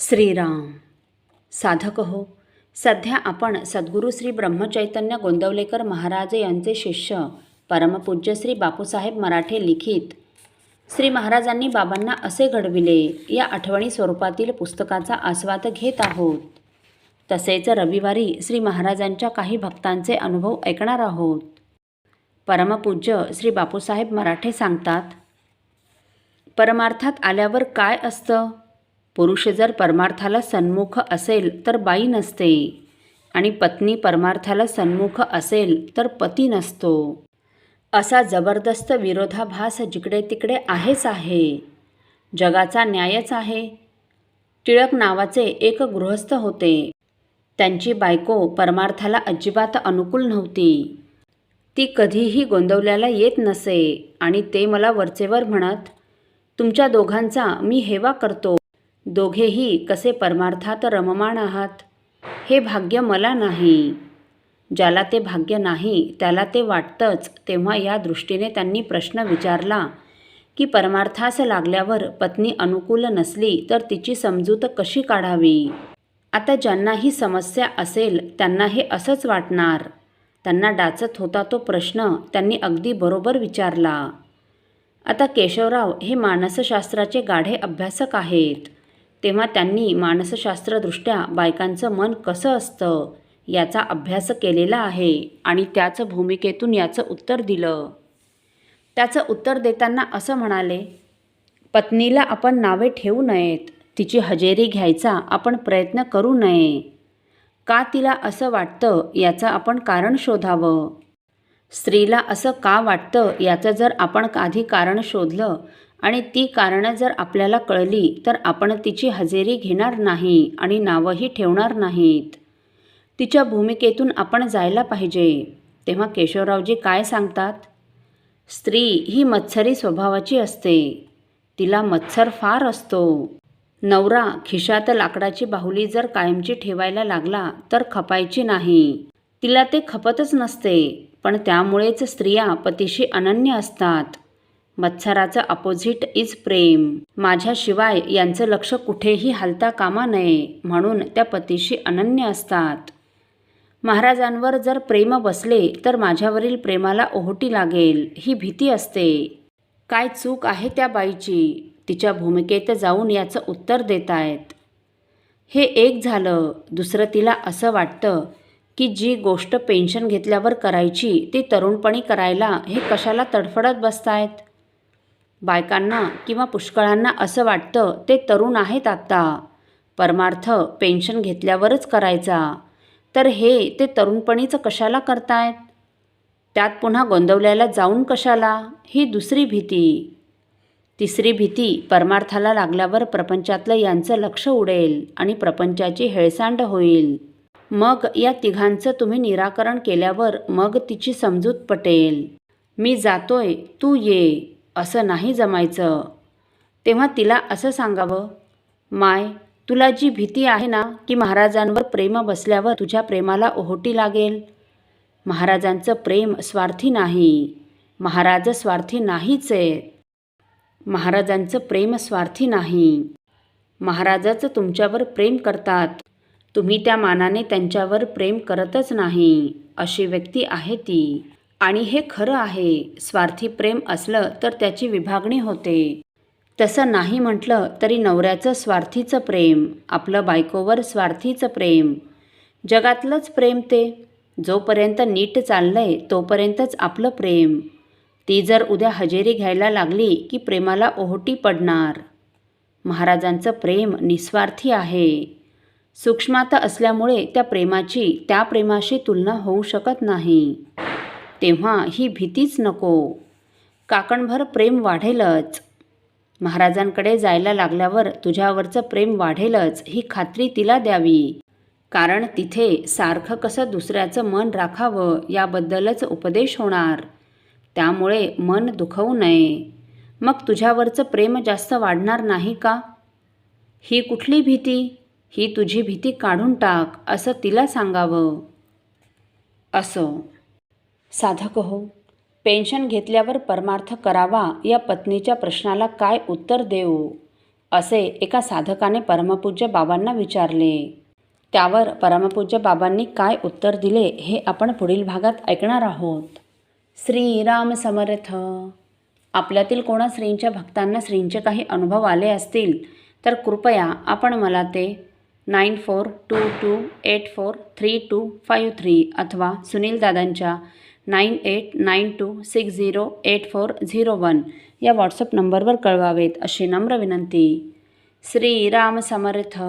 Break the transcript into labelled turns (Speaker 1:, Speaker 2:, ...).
Speaker 1: श्रीराम. साधक हो, सध्या आपण सद्गुरू श्री ब्रह्मचैतन्य गोंदवलेकर महाराज यांचे शिष्य परमपूज्य श्री बापूसाहेब मराठे लिखित श्री महाराजांनी बाबांना असे घडविले या आठवणी स्वरूपातील पुस्तकाचा आस्वाद घेत आहोत. तसेच रविवारी श्री महाराजांच्या काही भक्तांचे अनुभव ऐकणार आहोत. परमपूज्य श्री बापूसाहेब मराठे सांगतात, परमार्थात आल्यावर काय असतं? पुरुष जर परमार्थाला सन्मुख असेल तर बाई नसते आणि पत्नी परमार्थाला सन्मुख असेल तर पती नसतो. असा जबरदस्त विरोधाभास जिकडे तिकडे आहेच आहे. जगाचा न्यायच आहे. टिळक नावाचे एक गृहस्थ होते. त्यांची बायको परमार्थाला अजिबात अनुकूल नव्हती. ती कधीही गोंदवल्याला येत नसे आणि ते मला वरचेवर म्हणत, तुमच्या दोघांचा मी हेवा करतो. दोघेही कसे परमार्थात रममाण आहात. हे भाग्य मला नाही. ज्याला ते भाग्य नाही त्याला ते वाटतंच. तेव्हा या दृष्टीने त्यांनी प्रश्न विचारला की परमार्थास लागल्यावर पत्नी अनुकूल नसली तर तिची समजूत कशी काढावी. आता ज्यांना ही समस्या असेल त्यांना हे असंच वाटणार. त्यांना डाचत होता तो प्रश्न त्यांनी अगदी बरोबर विचारला. आता केशवराव हे मानसशास्त्राचे गाढे अभ्यासक आहेत. तेव्हा त्यांनी मानसशास्त्रदृष्ट्या बायकांचं मन कसं असतं याचा अभ्यास केलेला आहे आणि त्याच भूमिकेतून याचं उत्तर दिलं. त्याचं उत्तर देताना असं म्हणाले, पत्नीला आपण नावे ठेवू नयेत. तिची हजेरी घ्यायचा आपण प्रयत्न करू नये. का तिला असं वाटतं याचं आपण कारण शोधावं. स्त्रीला असं का वाटतं याचं जर आपण आधी कारण शोधलं आणि ती कारणं जर आपल्याला कळली तर आपण तिची हजेरी घेणार नाही आणि नावंही ठेवणार नाहीत. तिच्या भूमिकेतून आपण जायला पाहिजे. तेव्हा केशवरावजी काय सांगतात, स्त्री ही मत्सरी स्वभावाची असते. तिला मत्सर फार असतो. नवरा खिशात लाकडाची बाहुली जर कायमची ठेवायला लागला तर खपायची नाही. तिला ते खपतच नसते. पण त्यामुळेच स्त्रिया पतीशी अनन्य असतात. मत्सराचं अपोजिट इज प्रेम. माझ्याशिवाय यांचं लक्ष कुठेही हलता कामा नये म्हणून त्या पतीशी अनन्य असतात. महाराजांवर जर प्रेम बसले तर माझ्यावरील प्रेमाला ओहोटी लागेल ही भीती असते. काय चूक आहे त्या बाईची? तिच्या भूमिकेत जाऊन याचं उत्तर देतायत. हे एक झालं. दुसरं तिला असं वाटतं की जी गोष्ट पेन्शन घेतल्यावर करायची ती तरुणपणी करायला हे कशाला तडफडत बसतायत. बायकांना किंवा पुष्कळांना असं वाटतं ते तरुण आहेत आत्ता. परमार्थ पेन्शन घेतल्यावरच करायचा. तर हे ते तरुणपणीचं कशाला करतायत. त्यात पुन्हा गोंदवल्याला जाऊन कशाला, ही दुसरी भीती. तिसरी भीती, परमार्थाला लागल्यावर प्रपंचातलं यांचं लक्ष उडेल आणि प्रपंचाची हेळसांड होईल. मग या तिघांचं तुम्ही निराकरण केल्यावर मग तिची समजूत पटेल. मी जातोय तू ये असं नाही जमायचं. तेव्हा तिला असं सांगावं, माय तुला जी भीती आहे ना की महाराजांवर प्रेम बसल्यावर तुझ्या प्रेमाला ओहोटी लागेल. महाराजांचं प्रेम स्वार्थी नाही. महाराज स्वार्थी नाहीच आहे. महाराजांचं प्रेम स्वार्थी नाही. महाराजच तुमच्यावर प्रेम करतात. तुम्ही त्या मानाने त्यांच्यावर प्रेम करतच नाही. अशी व्यक्ती आहे ती. आणि हे खरं आहे. स्वार्थी प्रेम असलं तर त्याची विभागणी होते. तसं नाही म्हटलं तरी नवऱ्याचं स्वार्थीचं प्रेम, आपलं बायकोवर स्वार्थीचं प्रेम, जगातलंच प्रेम ते. जोपर्यंत नीट चाललंय तोपर्यंतच आपलं प्रेम. ती जर उद्या हजेरी घ्यायला लागली की प्रेमाला ओहोटी पडणार. महाराजांचं प्रेम निस्वार्थी आहे. सूक्ष्मात असल्यामुळे त्या प्रेमाशी तुलना होऊ शकत नाही. तेव्हा ही भीतीच नको. काकणभर प्रेम वाढेलच. महाराजांकडे जायला लागल्यावर तुझ्यावरचं प्रेम वाढेलच ही खात्री तिला द्यावी. कारण तिथे सारखं कसं दुसऱ्याचं मन राखावं याबद्दलच उपदेश होणार. त्यामुळे मन दुखवू नये. मग तुझ्यावरचं प्रेम जास्त वाढणार नाही का? ही कुठली भीती? ही तुझी भीती काढून टाक असं तिला सांगावं. असो. साधक हो, पेन्शन घेतल्यावर परमार्थ करावा या पत्नीच्या प्रश्नाला काय उत्तर देऊ? असे एका साधकाने परमपूज्य बाबांना विचारले. त्यावर परमपूज्य बाबांनी काय उत्तर दिले हे आपण पुढील भागात ऐकणार आहोत. श्रीराम समर्थ. आपल्यातील कोणा श्रींच्या भक्तांना श्रींचे काही अनुभव आले असतील तर कृपया आपण मला ते 9422843253 अथवा सुनील दादांच्या 9892608401 या व्हॉट्सअप नंबरवर कळवावेत अशी नम्र विनंती. श्रीराम समर्थ.